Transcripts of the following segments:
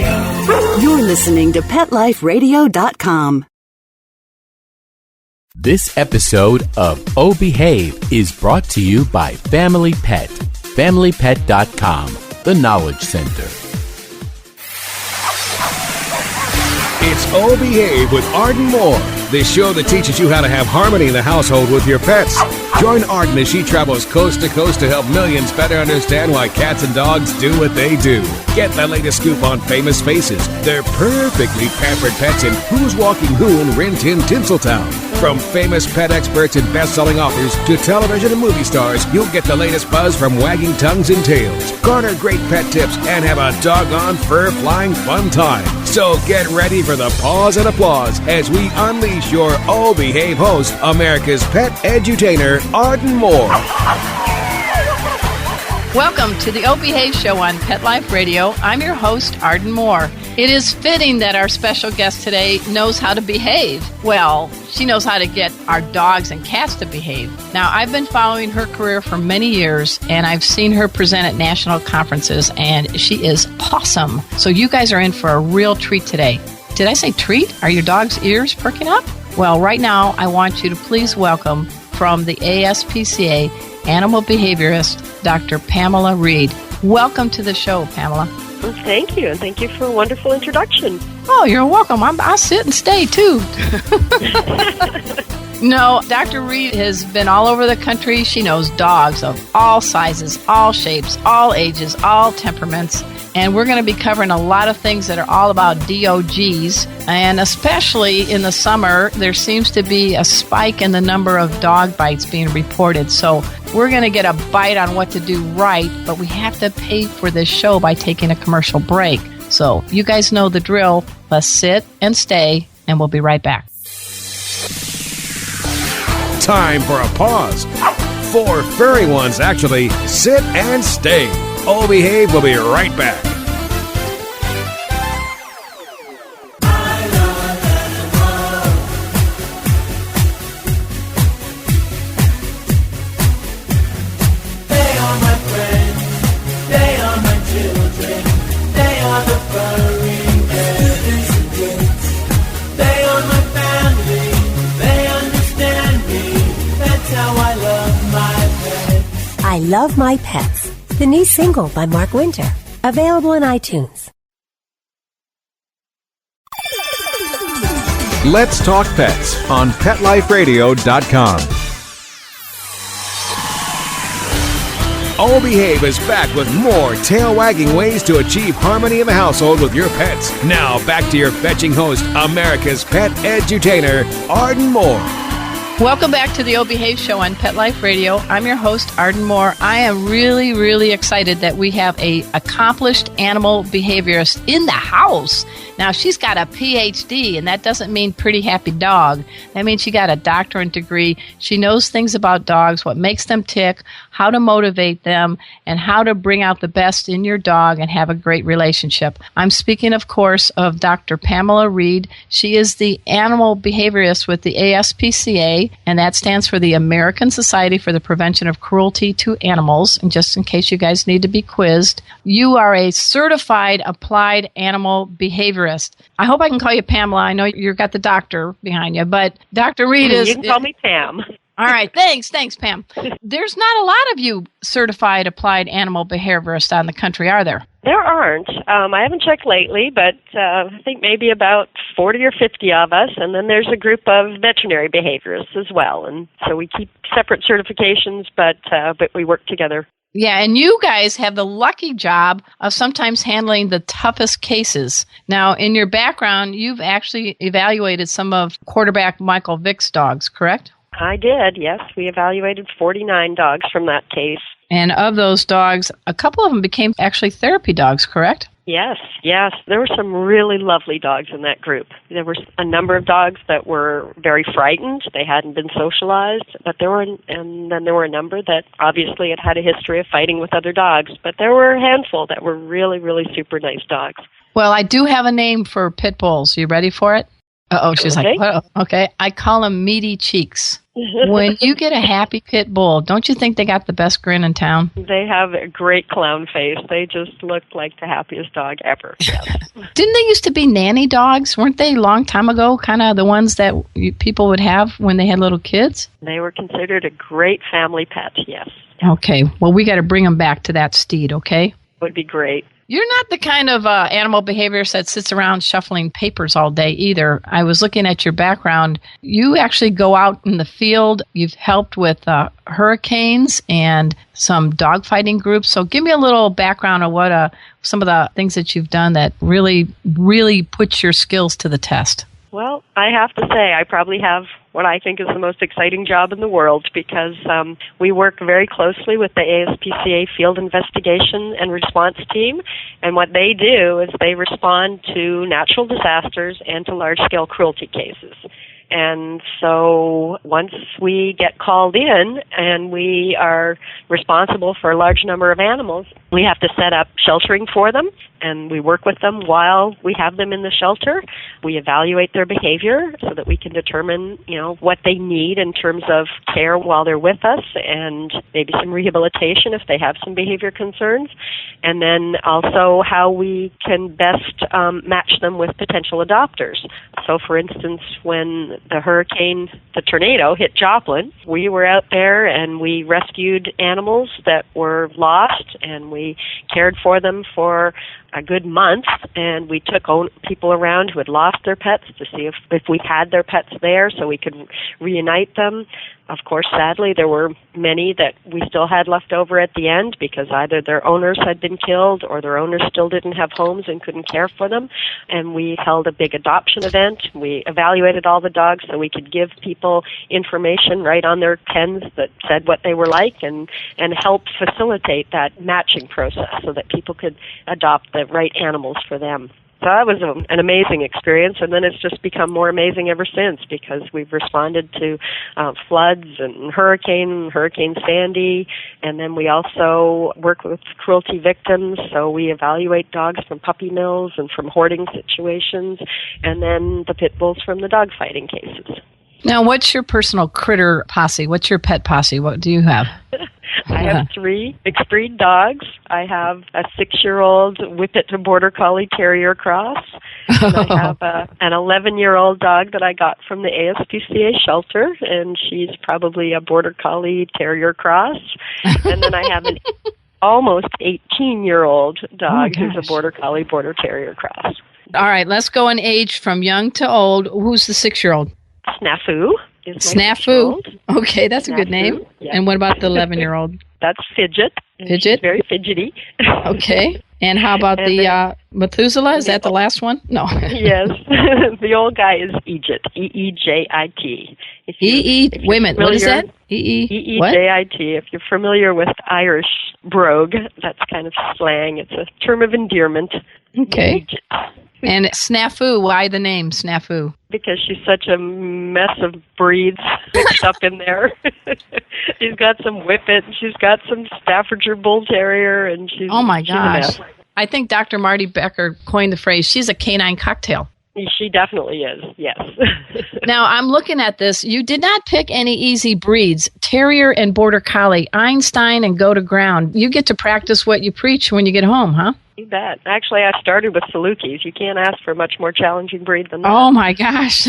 You're listening to PetLifeRadio.com. This episode of Oh Behave is brought to you by Family Pet. FamilyPet.com, the Knowledge Center. It's Oh Behave with Arden Moore, the show that teaches you how to have harmony in the household with your pets. Join Arden as she travels coast to coast to help millions better understand why cats and dogs do what they do. Get the latest scoop on famous faces, their perfectly pampered pets, and who's walking who in Rin Tin Tinseltown. From famous pet experts and best-selling authors to television and movie stars, you'll get the latest buzz from wagging tongues and tails. Garner great pet tips and have a doggone fur-flying fun time. So get ready for the pause and applause as we unleash your Oh Behave host, America's pet edutainer, Arden Moore. Welcome to the Oh Behave Show on Pet Life Radio. I'm your host, Arden Moore. It is fitting that our special guest today knows how to behave. Well, she knows how to get our dogs and cats to behave. Now, I've been following her career for many years, and I've seen her present at national conferences, and she is awesome. So you guys are in for a real treat today. Did I say treat? Are your dog's ears perking up? Well, right now, I want you to please welcome from the ASPCA animal behaviorist, Dr. Pamela Reid. Welcome to the show, Pamela. Well, thank you, and thank you for a wonderful introduction. Oh, you're welcome. I'll sit and stay, too. No, Dr. Reid has been all over the country. She knows dogs of all sizes, all shapes, all ages, all temperaments. And we're going to be covering a lot of things that are all about DOGs. And especially in the summer, there seems to be a spike in the number of dog bites being reported. So we're going to get a bite on what to do right, but we have to pay for this show by taking a commercial break. So you guys know the drill. Let's sit and stay, and we'll be right back. Time for a pause. 4 furry ones, actually. Sit and stay. Oh Behave will be right back. They are my friends, they are my children, they are the furry evidence. They are my family, they understand me, that's how I love my pets. I Love My Pets, the new single by Mark Winter, available on iTunes. Let's Talk Pets on PetLifeRadio.com. Oh Behave is back with more tail-wagging ways to achieve harmony in the household with your pets. Now back to your fetching host, America's pet edutainer, Arden Moore. Welcome back to the Oh Behave Show on Pet Life Radio. I'm your host, Arden Moore. I am really, really excited that we have a accomplished animal behaviorist in the house. Now, she's got a PhD, and that doesn't mean pretty happy dog. That means she got a doctorate degree. She knows things about dogs, what makes them tick, how to motivate them, and how to bring out the best in your dog and have a great relationship. I'm speaking, of course, of Dr. Pamela Reid. She is the animal behaviorist with the ASPCA, and that stands for the American Society for the Prevention of Cruelty to Animals. And just in case you guys need to be quizzed, you are a certified applied animal behaviorist. I hope I can call you Pamela. I know you've got the doctor behind you, but Dr. Reid is... You can call me Pam. All right. Thanks, Pam. There's not a lot of you certified applied animal behaviorists on the country, are there? There aren't. I haven't checked lately, but I think maybe about 40 or 50 of us, and then there's a group of veterinary behaviorists as well. And so we keep separate certifications, but we work together. Yeah, and you guys have the lucky job of sometimes handling the toughest cases. Now, in your background, you've actually evaluated some of quarterback Michael Vick's dogs, correct? I did, yes. We evaluated 49 dogs from that case. And of those dogs, a couple of them became actually therapy dogs, correct? Yes. There were some really lovely dogs in that group. There were a number of dogs that were very frightened. They hadn't been socialized, but and then there were a number that obviously had a history of fighting with other dogs. But there were a handful that were really, really super nice dogs. Well, I do have a name for pit bulls. You ready for it? Uh-oh, she's okay. like, what? Okay. I call them meaty cheeks. When you get a happy pit bull, don't you think they got the best grin in town? They have a great clown face. They just look like the happiest dog ever. Yes. Didn't they used to be nanny dogs? Weren't they a long time ago kind of the ones that people would have when they had little kids? They were considered a great family pet, yes. Okay. Well, we got to bring them back to that steed, okay? Would be great. You're not the kind of animal behaviorist that sits around shuffling papers all day either. I was looking at your background. You actually go out in the field. You've helped with hurricanes and some dogfighting groups. So give me a little background of what some of the things that you've done that really, really puts your skills to the test. Well, I have to say I probably have what I think is the most exciting job in the world because we work very closely with the ASPCA Field Investigation and Response Team, and what they do is they respond to natural disasters and to large-scale cruelty cases. And so once we get called in and we are responsible for a large number of animals, we have to set up sheltering for them, and we work with them while we have them in the shelter. We evaluate their behavior so that we can determine, what they need in terms of care while they're with us and maybe some rehabilitation if they have some behavior concerns, and then also how we can best match them with potential adopters. So, for instance, when the tornado hit Joplin, we were out there and we rescued animals that were lost, and we cared for them for a good month, and we took people around who had lost their pets to see if we had their pets there so we could reunite them. Of course, sadly, there were many that we still had left over at the end because either their owners had been killed or their owners still didn't have homes and couldn't care for them. And we held a big adoption event. We evaluated all the dogs so we could give people information right on their pens that said what they were like and help facilitate that matching process so that people could adopt the right animals for them. So that was an amazing experience, and then it's just become more amazing ever since because we've responded to floods and Hurricane Sandy, and then we also work with cruelty victims, so we evaluate dogs from puppy mills and from hoarding situations, and then the pit bulls from the dogfighting cases. Now, what's your personal critter posse? What's your pet posse? What do you have? I have 3 mixed breed dogs. I have a 6-year-old Whippet Border Collie Terrier cross. And I have an 11-year-old dog that I got from the ASPCA shelter, and she's probably a Border Collie Terrier cross. And then I have an almost 18-year-old dog who's a Border Collie Border Terrier cross. All right, let's go in age from young to old. Who's the 6-year-old? Snafu. Snafu. Okay, that's a good name. Yeah. And what about the 11-year-old? That's Fidget. Fidget? She's very fidgety. Okay. And how about the Methuselah? Is that the last one? No. Yes. The old guy is Egypt. E-E-J-I-T. Wait a minute. What is that? E-E-J-I-T. If you're familiar with Irish brogue, that's kind of slang. It's a term of endearment. Okay. Egypt. And Snafu, why the name Snafu? Because she's such a mess of breeds mixed up in there. She's got some Whippet, she's got some Staffordshire Bull Terrier, and she's oh my she's gosh! I think Dr. Marty Becker coined the phrase. She's a canine cocktail. She definitely is. Yes. Now I'm looking at this. You did not pick any easy breeds. Terrier and Border Collie, Einstein and go to ground. You get to practice what you preach when you get home, huh? You bet. Actually, I started with Salukis. You can't ask for a much more challenging breed than that. Oh my gosh!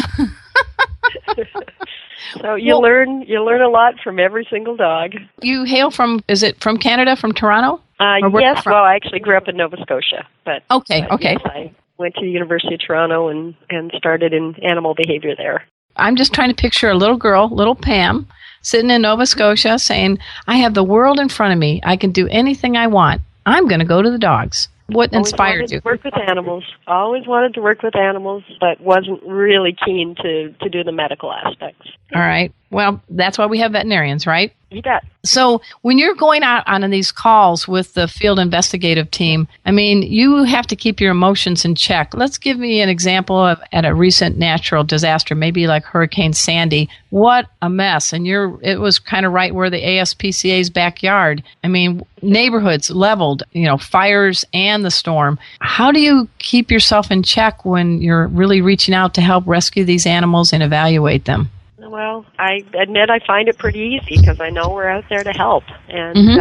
So you learn a lot from every single dog. You hail from? Is it from Canada? From Toronto? Yes. Well, I actually grew up in Nova Scotia, but okay. Yes, I went to the University of Toronto and started in animal behavior there. I'm just trying to picture a little girl, little Pam, sitting in Nova Scotia, saying, "I have the world in front of me. I can do anything I want. I'm going to go to the dogs." What inspired you? Always wanted to work with animals, but wasn't really keen to do the medical aspects. All right. Well, that's why we have veterinarians, right? You bet. So when you're going out on these calls with the field investigative team, I mean, you have to keep your emotions in check. Let's give me an example of at a recent natural disaster, maybe like Hurricane Sandy. What a mess. And it was kind of right where the ASPCA's backyard. I mean, neighborhoods leveled, fires and the storm. How do you keep yourself in check when you're really reaching out to help rescue these animals and evaluate them? Well, I admit I find it pretty easy because I know we're out there to help. And,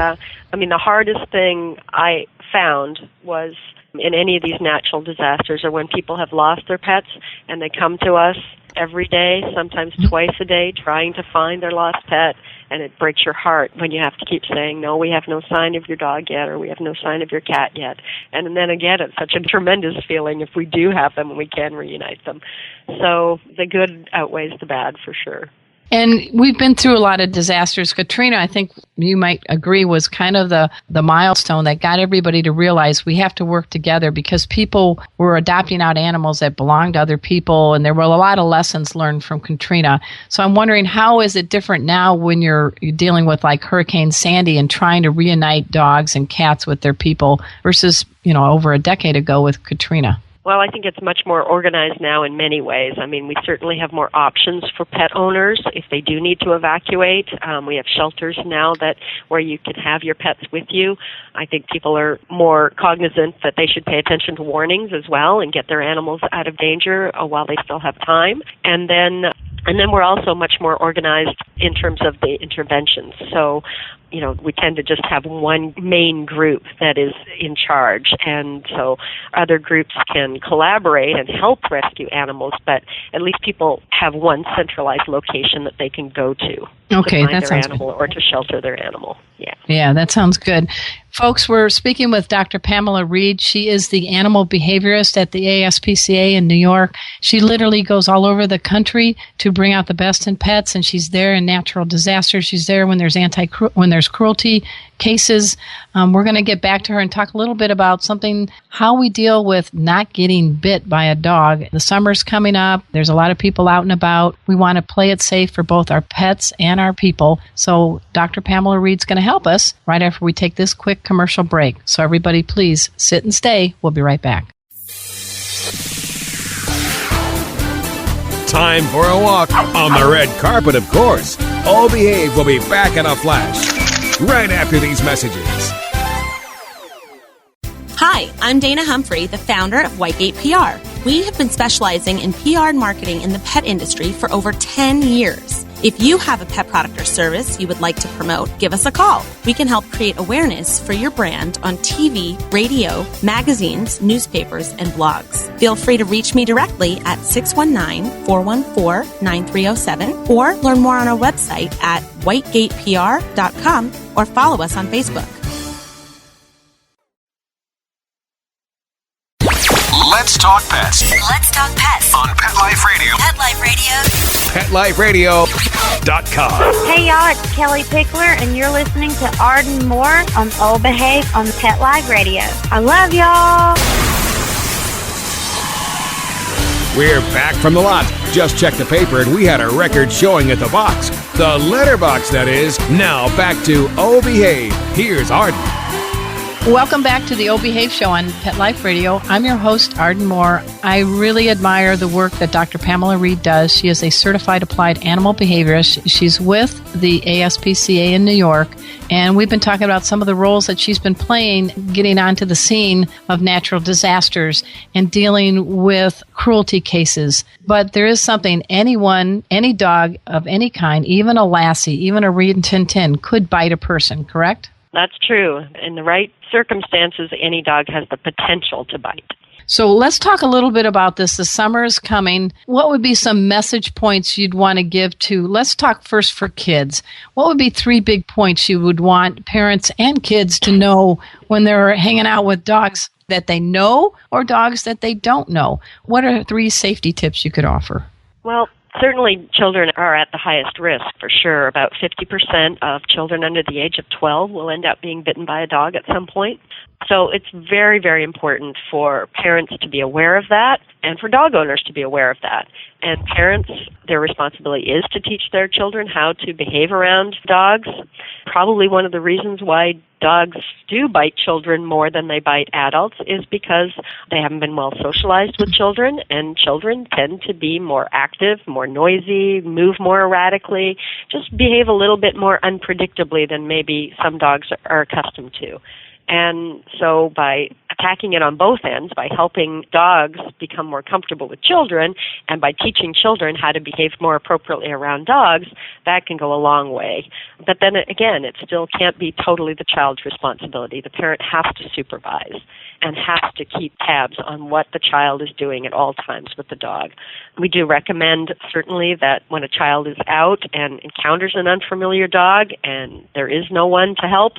the hardest thing I found was in any of these natural disasters or when people have lost their pets and they come to us every day, sometimes twice a day, trying to find their lost pet, and it breaks your heart when you have to keep saying, no, we have no sign of your dog yet, or we have no sign of your cat yet. And then again, it's such a tremendous feeling if we do have them and we can reunite them. So the good outweighs the bad for sure. And we've been through a lot of disasters. Katrina, I think you might agree, was kind of the milestone that got everybody to realize we have to work together because people were adopting out animals that belonged to other people, and there were a lot of lessons learned from Katrina. So I'm wondering, how is it different now when you're dealing with like Hurricane Sandy and trying to reunite dogs and cats with their people versus, over a decade ago with Katrina? Well, I think it's much more organized now in many ways. We certainly have more options for pet owners if they do need to evacuate. We have shelters now where you can have your pets with you. I think people are more cognizant that they should pay attention to warnings as well and get their animals out of danger while they still have time. And then we're also much more organized in terms of the interventions. So, we tend to just have one main group that is in charge. And so other groups can collaborate and help rescue animals, but at least people have one centralized location that they can go to. Okay, to find that their sounds animal good. Or to shelter their animal. Yeah. Yeah, that sounds good. Folks, we're speaking with Dr. Pamela Reid. She is the animal behaviorist at the ASPCA in New York. She literally goes all over the country to bring out the best in pets, and she's there in natural disasters. She's there when there's cruelty cases. We're going to get back to her and talk a little bit about how we deal with not getting bit by a dog. The summer's coming up. There's a lot of people out and about. We want to play it safe for both our pets and our people. So Dr. Pamela Reid's going to help us right after we take this quick commercial break. So everybody, please sit and stay. We'll be right back. Time for a walk on the red carpet, of course. Oh Behave will be back in a flash right after these messages. Hi, I'm Dana Humphrey, the founder of Whitegate PR. We have been specializing in PR and marketing in the pet industry for over 10 years. If you have a pet product or service you would like to promote, give us a call. We can help create awareness for your brand on TV, radio, magazines, newspapers, and blogs. Feel free to reach me directly at 619-414-9307 or learn more on our website at whitegatepr.com or follow us on Facebook. Let's talk pets Let's talk pets on Pet Life Radio. Pet Life Radio. PetLifeRadio.com. Hey y'all, it's Kelly Pickler, and you're listening to Arden Moore on Oh Behave on Pet Life Radio. I love y'all. We're back from the lot. Just checked the paper and we had a record showing at the box. The letterbox, that is. Now back to Oh Behave. Here's Arden. Welcome back to the O Behave Show on Pet Life Radio. I'm your host, Arden Moore. I really admire the work that Dr. Pamela Reid does. She is a certified applied animal behaviorist. She's with the ASPCA in New York, and we've been talking about some of the roles that she's been playing getting onto the scene of natural disasters and dealing with cruelty cases. But there is something, any dog of any kind, even a lassie, even a Rin Tin Tin, could bite a person, correct? That's true. In the right circumstances, any dog has the potential to bite. So let's talk a little bit about this. The summer is coming. What would be some message points you'd want to give to, let's talk first for kids. What would be 3 big points you would want parents and kids to know when they're hanging out with dogs that they know or dogs that they don't know? What are 3 safety tips you could offer? Well, certainly children are at the highest risk, for sure. About 50% of children under the age of 12 will end up being bitten by a dog at some point. So it's very, very important for parents to be aware of that and for dog owners to be aware of that. And parents, their responsibility is to teach their children how to behave around dogs. Probably one of the reasons why dogs do bite children more than they bite adults is because they haven't been well socialized with children, and children tend to be more active, more noisy, move more erratically, just behave a little bit more unpredictably than maybe some dogs are accustomed to. And so by attacking it on both ends, by helping dogs become more comfortable with children, and by teaching children how to behave more appropriately around dogs, that can go a long way. But then again, it still can't be totally the child's responsibility. The parent has to supervise and has to keep tabs on what the child is doing at all times with the dog. We do recommend, certainly, that when a child is out and encounters an unfamiliar dog and there is no one to help,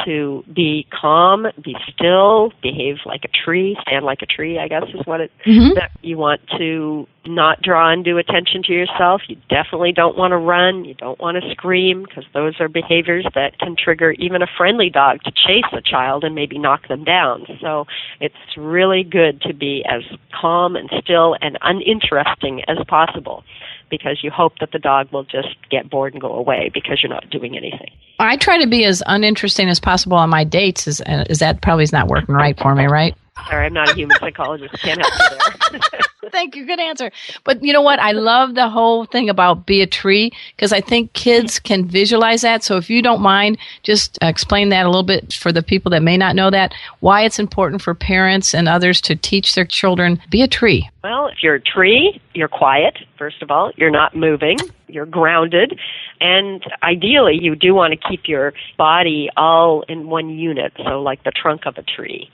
to be calm, be still, behave like a tree, stand like a tree, I guess is what it that you want to not draw undue attention to yourself. You definitely don't want to run. You don't want to scream, because those are behaviors that can trigger even a friendly dog to chase a child and maybe knock them down. So it's really good to be as calm and still and uninteresting as possible, because you hope that the dog will just get bored and go away because you're not doing anything. I try to be as uninteresting as possible on my dates. Is that probably is not working right for me, right? Sorry, I'm not a human psychologist. Can't help you there. Thank you. Good answer. But you know what? I love the whole thing about be a tree, because I think kids can visualize that. So if you don't mind, just explain that a little bit for the people that may not know that, why it's important for parents and others to teach their children, be a tree. Well, if you're a tree, you're quiet, first of all. You're not moving. You're grounded. And ideally, you do want to keep your body all in one unit, so like the trunk of a tree.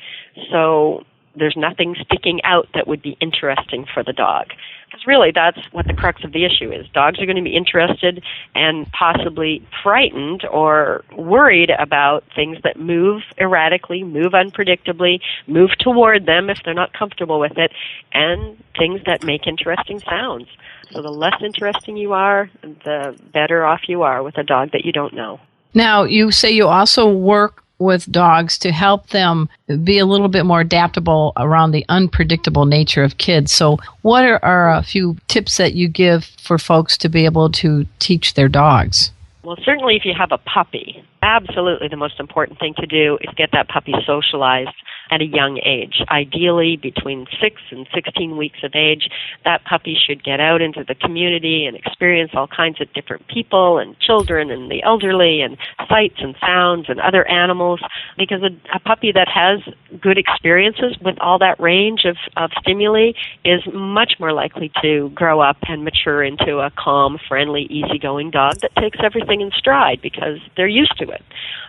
So there's nothing sticking out that would be interesting for the dog. Because really, that's what the crux of the issue is. Dogs are going to be interested and possibly frightened or worried about things that move erratically, move unpredictably, move toward them if they're not comfortable with it, and things that make interesting sounds. So the less interesting you are, the better off you are with a dog that you don't know. Now, you say you also work with dogs to help them be a little bit more adaptable around the unpredictable nature of kids. So what are a few tips that you give for folks to be able to teach their dogs? Well, certainly if you have a puppy, absolutely the most important thing to do is get that puppy socialized at a young age. Ideally, between 6 and 16 weeks of age, that puppy should get out into the community and experience all kinds of different people and children and the elderly and sights and sounds and other animals, because a puppy that has good experiences with all that range of stimuli is much more likely to grow up and mature into a calm, friendly, easygoing dog that takes everything in stride because they're used to it.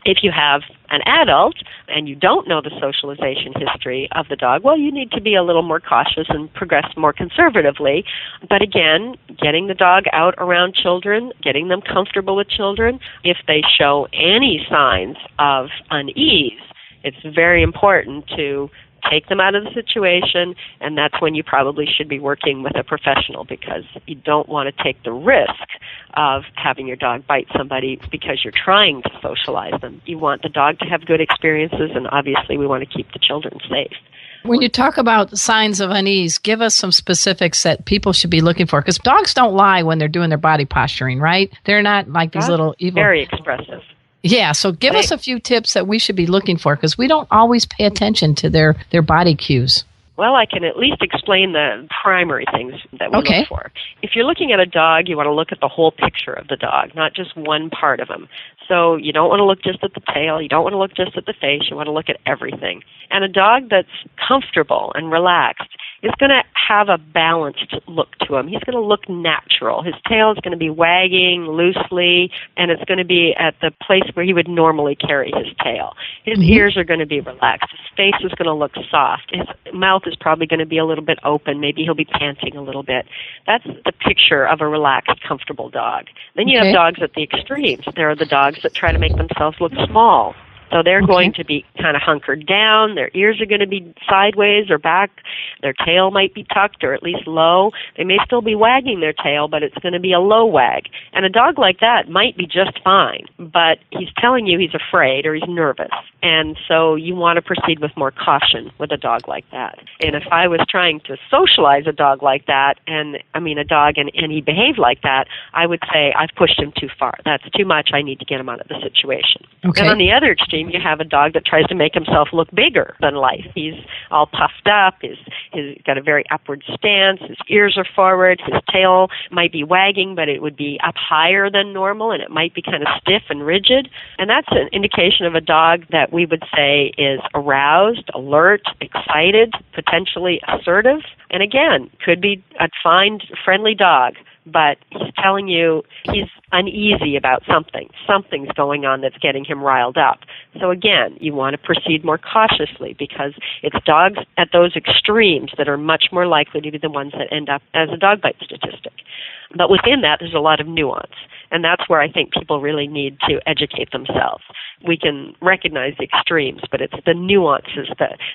If you have an adult and you don't know the socialization history of the dog, well, you need to be a little more cautious and progress more conservatively. But again, getting the dog out around children, getting them comfortable with children, if they show any signs of unease, it's very important to take them out of the situation, and that's when you probably should be working with a professional, because you don't want to take the risk of having your dog bite somebody because you're trying to socialize them. You want the dog to have good experiences, and obviously we want to keep the children safe. When you talk about signs of unease, give us some specifics that people should be looking for, because dogs don't lie when they're doing their body posturing, right? They're not like these little evil... Very expressive. Yeah, so give us a few tips that we should be looking for, because we don't always pay attention to their body cues. Well, I can at least explain the primary things that we look for. If you're looking at a dog, you want to look at the whole picture of the dog, not just one part of him. So you don't want to look just at the tail. You don't want to look just at the face. You want to look at everything. And a dog that's comfortable and relaxed is going to have a balanced look to him. He's going to look natural. His tail is going to be wagging loosely, and it's going to be at the place where he would normally carry his tail. His ears are going to be relaxed. His face is going to look soft. His mouth is probably going to be a little bit open. Maybe he'll be panting a little bit. That's the picture of a relaxed, comfortable dog. Then you have dogs at the extremes. There are the dogs that try to make themselves look small. So they're going to be kind of hunkered down. Their ears are going to be sideways or back. Their tail might be tucked or at least low. They may still be wagging their tail, but it's going to be a low wag. And a dog like that might be just fine, but he's telling you he's afraid or he's nervous. And so you want to proceed with more caution with a dog like that. And if I was trying to socialize a dog like that, and he behaved like that, I would say, I've pushed him too far. That's too much. I need to get him out of the situation. Okay. And on the other extreme, extreme, you have a dog that tries to make himself look bigger than life. He's all puffed up, he's got a very upward stance, his ears are forward, his tail might be wagging, but it would be up higher than normal, and it might be kind of stiff and rigid. And that's an indication of a dog that we would say is aroused, alert, excited, potentially assertive. And again, could be a fine, friendly dog, but he's telling you he's uneasy about something. Something's going on that's getting him riled up. So again, you want to proceed more cautiously, because it's dogs at those extremes that are much more likely to be the ones that end up as a dog bite statistic. But within that, there's a lot of nuance. And that's where I think people really need to educate themselves. We can recognize the extremes, but it's the nuances,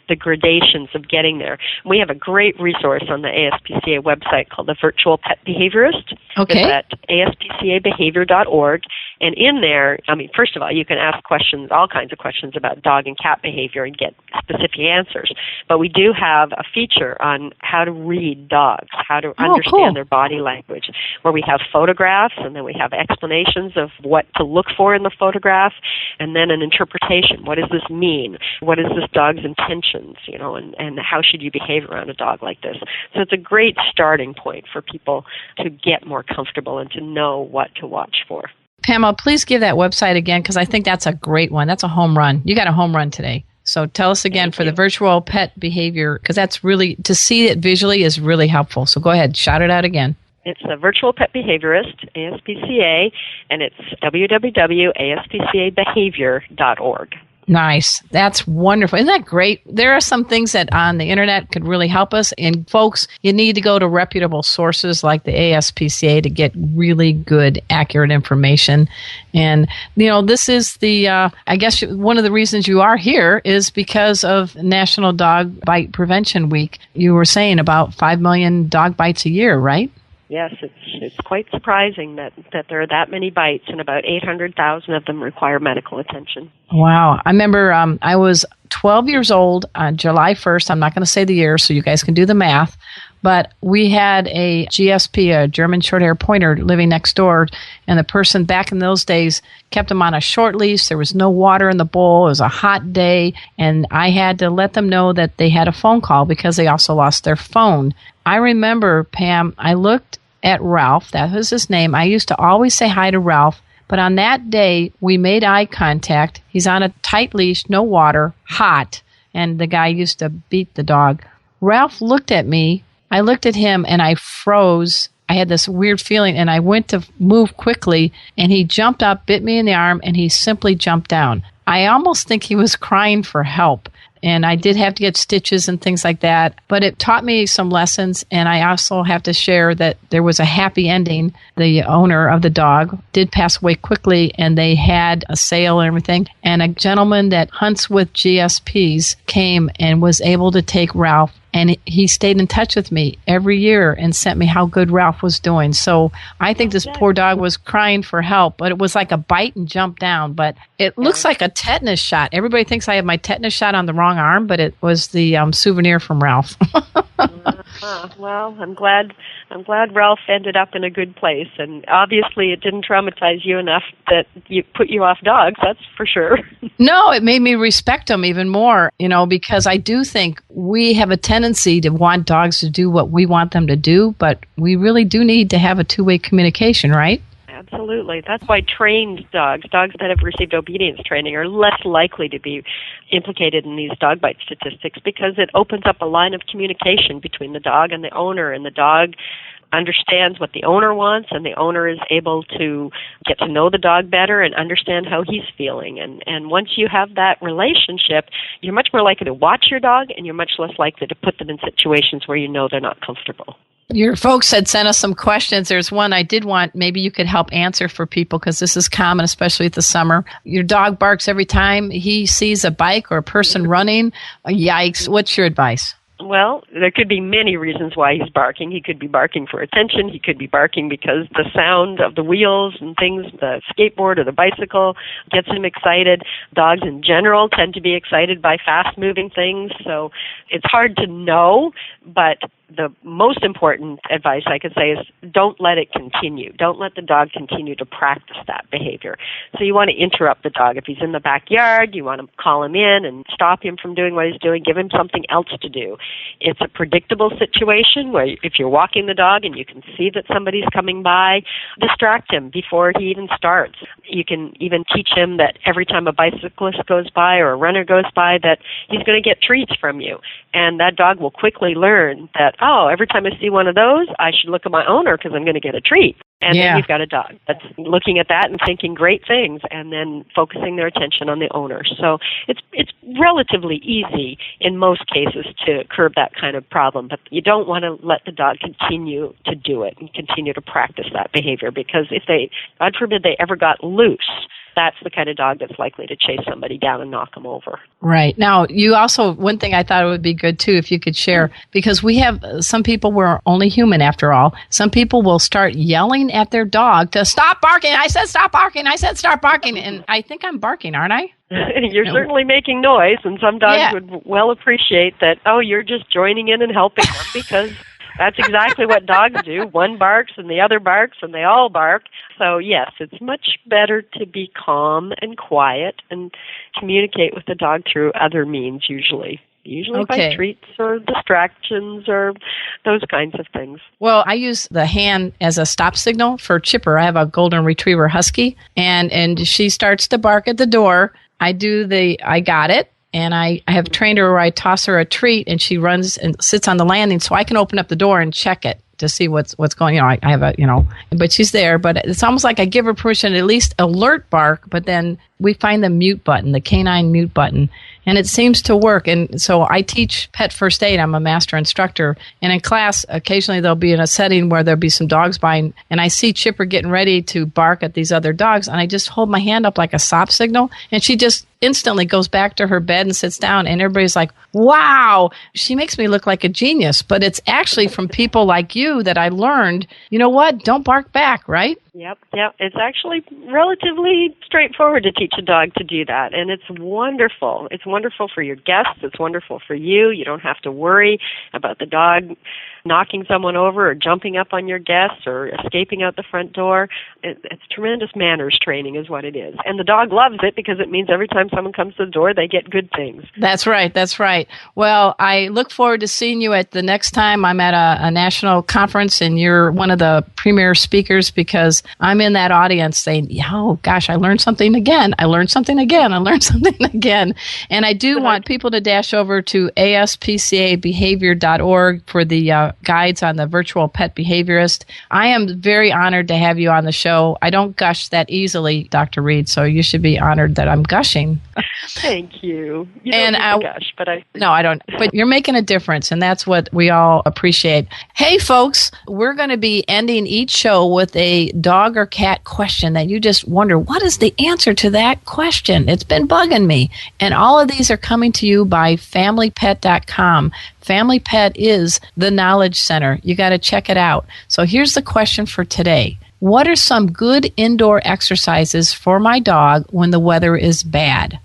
the gradations of getting there. We have a great resource on the ASPCA website called the Virtual Pet Behaviorist. Okay. It's at aspcabehavior.org. And in there, first of all, you can ask questions, all kinds of questions about dog and cat behavior and get specific answers. But we do have a feature on how to read dogs, how to understand their body language, where we have photographs, and then we have explanations of what to look for in the photograph, and then an interpretation. What does this mean? What is this dog's intentions, and how should you behave around a dog like this? So it's a great starting point for people to get more comfortable and to know what to watch for. Pamela, please give that website again, because I think that's a great one. That's a home run. You got a home run today. So tell us again for the virtual pet behavior, because that's really, to see it visually is really helpful. So go ahead, shout it out again. It's a Virtual Pet Behaviorist, ASPCA, and it's www.aspcabehavior.org. Nice. That's wonderful. Isn't that great? There are some things that on the internet could really help us. And folks, you need to go to reputable sources like the ASPCA to get really good, accurate information. And, this is I guess one of the reasons you are here is because of National Dog Bite Prevention Week. You were saying about 5 million dog bites a year, right? Yes, it's quite surprising that there are that many bites, and about 800,000 of them require medical attention. Wow. I remember I was 12 years old on July 1st. I'm not going to say the year, so you guys can do the math. But we had a GSP, a German Short-Hair Pointer, living next door, and the person back in those days kept him on a short leash. There was no water in the bowl. It was a hot day, and I had to let them know that they had a phone call because they also lost their phone. I remember, Pam, I looked at Ralph. That was his name. I used to always say hi to Ralph. But on that day, we made eye contact. He's on a tight leash, no water, hot, and the guy used to beat the dog. Ralph looked at me. I looked at him, and I froze. I had this weird feeling, and I went to move quickly, and he jumped up, bit me in the arm, and he simply jumped down. I almost think he was crying for help. And I did have to get stitches and things like that. But it taught me some lessons. And I also have to share that there was a happy ending. The owner of the dog did pass away quickly, and they had a sale and everything. And a gentleman that hunts with GSPs came and was able to take Ralph. And he stayed in touch with me every year and sent me how good Ralph was doing. So I think this poor dog was crying for help, but it was like a bite and jump down. But it looks like a tetanus shot. Everybody thinks I have my tetanus shot on the wrong arm, but it was the souvenir from Ralph. Well, I'm glad Ralph ended up in a good place, and obviously it didn't traumatize you enough that you put you off dogs. That's for sure. No, it made me respect them even more, because I do think we have a tendency to want dogs to do what we want them to do, but we really do need to have a two-way communication, right? Absolutely. That's why trained dogs that have received obedience training, are less likely to be implicated in these dog bite statistics, because it opens up a line of communication between the dog and the owner, and the dog understands what the owner wants, and the owner is able to get to know the dog better and understand how he's feeling. And once you have that relationship, you're much more likely to watch your dog, and you're much less likely to put them in situations where you know they're not comfortable. Your folks had sent us some questions. There's one I did want, maybe you could help answer for people, because this is common, especially at the summer. Your dog barks every time he sees a bike or a person running. Yikes. What's your advice? Well, there could be many reasons why he's barking. He could be barking for attention. He could be barking because the sound of the wheels and things, the skateboard or the bicycle, gets him excited. Dogs in general tend to be excited by fast-moving things, so it's hard to know, but the most important advice I could say is don't let it continue. Don't let the dog continue to practice that behavior. So you want to interrupt the dog. If he's in the backyard, you want to call him in and stop him from doing what he's doing. Give him something else to do. It's a predictable situation where if you're walking the dog and you can see that somebody's coming by, distract him before he even starts. You can even teach him that every time a bicyclist goes by or a runner goes by that he's going to get treats from you. And that dog will quickly learn that, oh, every time I see one of those, I should look at my owner because I'm going to get a treat. And then you've got a dog that's looking at that and thinking great things and then focusing their attention on the owner. So it's relatively easy in most cases to curb that kind of problem, but you don't want to let the dog continue to do it and continue to practice that behavior, because if they, God forbid, they ever got loose, that's the kind of dog that's likely to chase somebody down and knock them over. Right. Now, you also, one thing I thought it would be good, too, if you could share, because we have some people, we're only human after all. Some people will start yelling at their dog to stop barking. I said stop barking. I said stop barking. And I think I'm barking, aren't I? You're certainly making noise, and some dogs would well appreciate that, oh, you're just joining in and helping them, because that's exactly what dogs do. One barks and the other barks and they all bark. So, yes, it's much better to be calm and quiet and communicate with the dog through other means usually by treats or distractions or those kinds of things. Well, I use the hand as a stop signal for Chipper. I have a golden retriever husky, and she starts to bark at the door. I do I got it. And I have trained her where I toss her a treat and she runs and sits on the landing so I can open up the door and check it to see what's going on. I have but she's there. But it's almost like I give her permission to at least alert bark, but then we find the mute button, the canine mute button, and it seems to work. And so I teach pet first aid. I'm a master instructor. And in class, occasionally they'll be in a setting where there'll be some dogs by, and I see Chipper getting ready to bark at these other dogs, and I just hold my hand up like a stop signal, and she just instantly goes back to her bed and sits down, and everybody's like, wow, she makes me look like a genius. But it's actually from people like you that I learned, you know what, don't bark back, right? Yep. It's actually relatively straightforward to teach a dog to do that, and it's wonderful. It's wonderful for your guests. It's wonderful for you. You don't have to worry about the dog knocking someone over or jumping up on your guests or escaping out the front door. It's tremendous manners training is what it is. And the dog loves it because it means every time someone comes to the door, they get good things. That's right. Well, I look forward to seeing you at the next time I'm at a national conference and you're one of the premier speakers, because I'm in that audience saying, oh, gosh, I learned something again. And I do want people to dash over to ASPCA behavior.org for the guides on the virtual pet behaviorist. I am very honored to have you on the show. I don't gush that easily, Dr. Reid, so you should be honored that I'm gushing. Thank you. You don't need to gush, but No, I don't. But you're making a difference, and that's what we all appreciate. Hey, folks, we're going to be ending each show with a dog or cat question that you just wonder, what is the answer to that question? It's been bugging me. And all of these are coming to you by FamilyPet.com. Family Pet is the knowledge center. You got to check it out. So here's the question for today. What are some good indoor exercises for my dog when the weather is bad?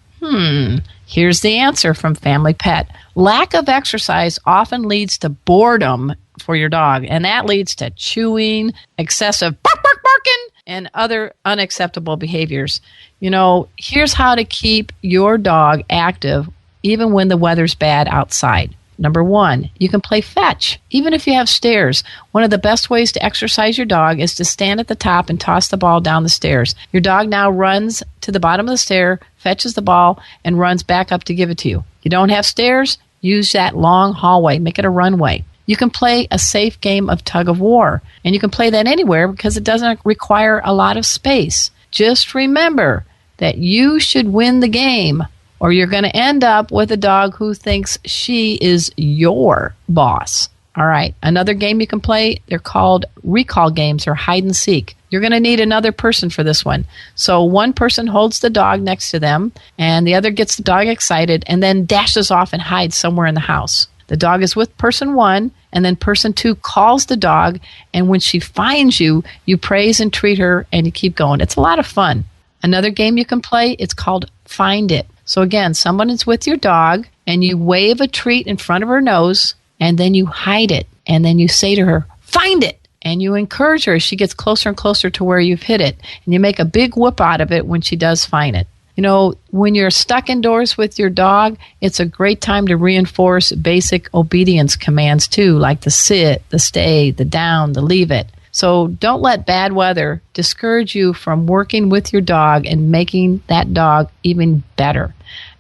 Here's the answer from Family Pet. Lack of exercise often leads to boredom for your dog, and that leads to chewing, excessive barking, and other unacceptable behaviors. Here's how to keep your dog active even when the weather's bad outside. Number 1, you can play fetch, even if you have stairs. One of the best ways to exercise your dog is to stand at the top and toss the ball down the stairs. Your dog now runs to the bottom of the stair, fetches the ball, and runs back up to give it to you. You don't have stairs? Use that long hallway. Make it a runway. You can play a safe game of tug of war, and you can play that anywhere because it doesn't require a lot of space. Just remember that you should win the game, or you're going to end up with a dog who thinks she is your boss. All right, another game you can play, they're called recall games or hide and seek. You're going to need another person for this one. So one person holds the dog next to them, and the other gets the dog excited and then dashes off and hides somewhere in the house. The dog is with person 1, and then person 2 calls the dog, and when she finds you, you praise and treat her, and you keep going. It's a lot of fun. Another game you can play, it's called Find It. So again, someone is with your dog, and you wave a treat in front of her nose, and then you hide it. and then you say to her, find it. And you encourage her as she gets closer and closer to where you've hit it. And you make a big whoop out of it when she does find it. You know, when you're stuck indoors with your dog, it's a great time to reinforce basic obedience commands too, like the sit, the stay, the down, the leave it. So don't let bad weather discourage you from working with your dog and making that dog even better.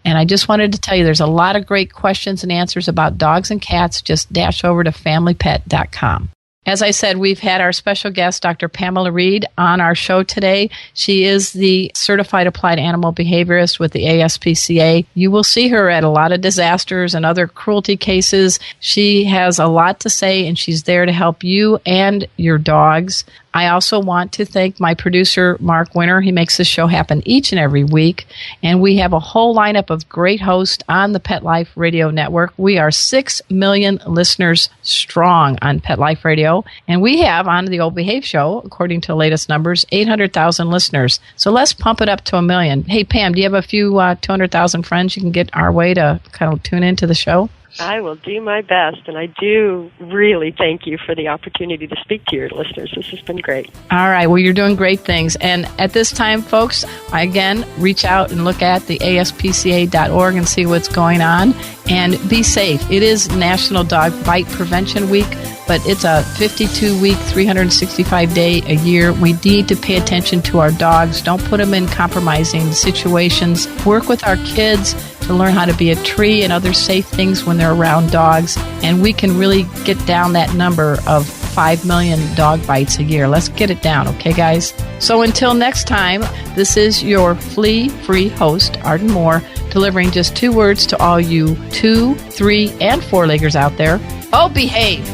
And I just wanted to tell you there's a lot of great questions and answers about dogs and cats. Just dash over to familypet.com. As I said, we've had our special guest, Dr. Pamela Reid, on our show today. She is the Certified Applied Animal Behaviorist with the ASPCA. You will see her at a lot of disasters and other cruelty cases. She has a lot to say, and she's there to help you and your dogs. I also want to thank my producer, Mark Winter. He makes this show happen each and every week. And we have a whole lineup of great hosts on the Pet Life Radio Network. We are 6 million listeners strong on Pet Life Radio. And we have on the Old Behave Show, according to the latest numbers, 800,000 listeners. So let's pump it up to 1 million. Hey, Pam, do you have a few 200,000 friends you can get our way to kind of tune into the show? I will do my best, and I do really thank you for the opportunity to speak to your listeners. This has been great. All right. Well, you're doing great things. And at this time, folks, again, reach out and look at the ASPCA.org and see what's going on. And be safe. It is National Dog Bite Prevention Week, but it's a 52-week, 365-day a year. We need to pay attention to our dogs. Don't put them in compromising situations. Work with our kids to learn how to be a tree and other safe things when they're around dogs. And we can really get down that number of 5 million dog bites a year. Let's get it down, okay, guys? So until next time, this is your flea-free host, Arden Moore, delivering just 2 words to all you 2, 3, and 4-leggers out there. Oh, behave!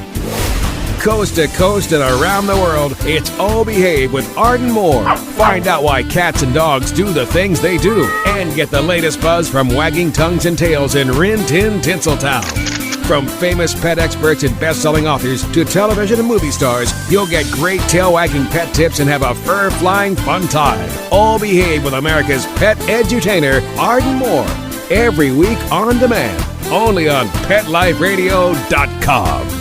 Coast to coast and around the world, it's Oh Behave with Arden Moore. Find out why cats and dogs do the things they do, and get the latest buzz from wagging tongues and tails in Rin Tin Tinseltown. From famous pet experts and best-selling authors to television and movie stars, you'll get great tail-wagging pet tips and have a fur-flying fun time. Oh Behave with America's pet edutainer, Arden Moore. Every week on demand, only on PetLifeRadio.com.